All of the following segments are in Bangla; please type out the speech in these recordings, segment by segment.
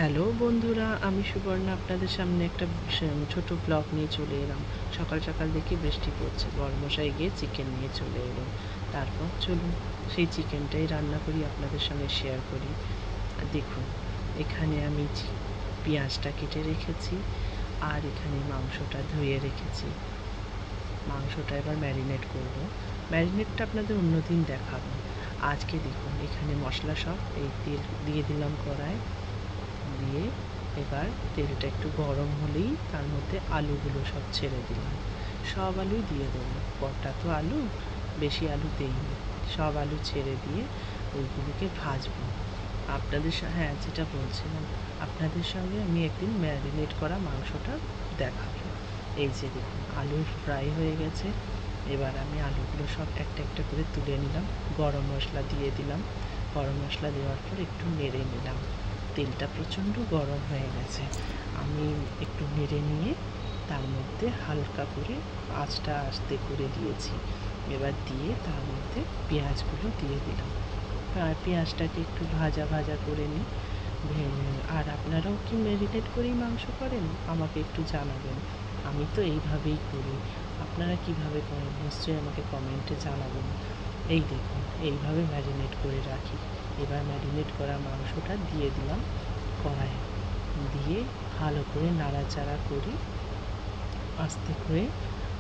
হ্যালো বন্ধুরা, আমি সুবর্ণা আপনাদের সামনে একটা ছোট ব্লগ নিয়ে চলে এলাম। সকাল সকাল দেখি বৃষ্টি পড়ছে, বরমশাই গিয়ে চিকেন নিয়ে চলে এলো। তারপর চলুন সেই চিকেনটাই রান্না করি, আপনাদের সঙ্গে শেয়ার করি। দেখুন, এখানে আমি পেঁয়াজটা কেটে রেখেছি, আর এখানে মাংসটা ধুয়ে রেখেছি। মাংসটা এবার ম্যারিনেট করব। ম্যারিনেটটা আপনাদের অন্যদিন দেখাবো। আজকে দেখুন, এখানে মশলা সব এই তেল দিয়ে দিলাম কড়ায়, দিয়ে এবার তেলটা একটু গরম হলেই তার মধ্যে আলুগুলো সব ছেড়ে দিলাম। সব আলু দিয়ে দেবো, কটা তো আলু, বেশি আলু দেইনি। সব আলু ছেড়ে দিয়ে ওইগুলোকে ভাজবো। হ্যাঁ, যেটা বলছিলাম, আপনাদের সঙ্গে আমি একদিন ম্যারিনেট করা মাংসটা দেখাবো। এই যে দেখুন, আলু ফ্রাই হয়ে গেছে। এবার আমি আলুগুলো সব একটা একটা করে তুলে নিলাম, গরম মশলা দিয়ে দিলাম। গরম মশলা দেওয়ার পর একটু নেড়ে নিলাম। তেলটা প্রচণ্ড গরম হয়ে গেছে। আমি একটু নেড়ে নিয়ে তার মধ্যে হালকা করে আঁচটা আস্তে করে দিয়েছি। এবার দিয়ে তার মধ্যে পেঁয়াজগুলো দিয়ে দিলাম। আর পেঁয়াজটাকে একটু ভাজা ভাজা করে নিই। আর আপনারাও কি ম্যারিনেট করেই মাংস করেন? আমাকে একটু জানাবেন। আমি তো এইভাবেই করি। আপনারা কিভাবে করেন নিশ্চয়ই আমাকে কমেন্টে জানাবেন। এই দেখুন, এইভাবে ম্যারিনেট করে রাখি। এবার ম্যারিনেট করা মাংসটা দিয়ে দিলাম কড়াইয়ে, দিয়ে ভালো করে নাড়াচাড়া করি। আস্তে করে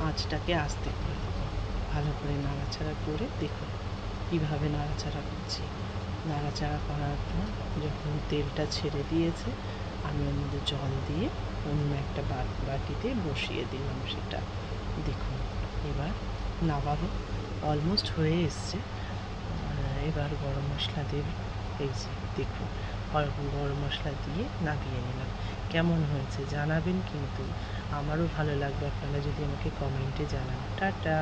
আঁচটাকে আস্তে করে দেবো। ভালো করে নাড়াচাড়া করে দেখুন কীভাবে নাড়াচাড়া করছি। নাড়াচাড়া করার পর যখন তেলটা ছেড়ে দিয়েছে, আমি ওর মধ্যে জল দিয়ে অন্য একটা বাটিতে বসিয়ে দিলাম সেটা। দেখুন, এবার নামাবো, অলমোস্ট হয়ে এসছে। এবার গরম মশলা দেব। এই যে দেখুন, গরম মশলা দিয়ে নামিয়ে নিলাম। কেমন হয়েছে জানাবেন কিন্তু। আমারও ভালো লাগবে আপনারা যদি আমাকে কমেন্টে জানান। টাটা।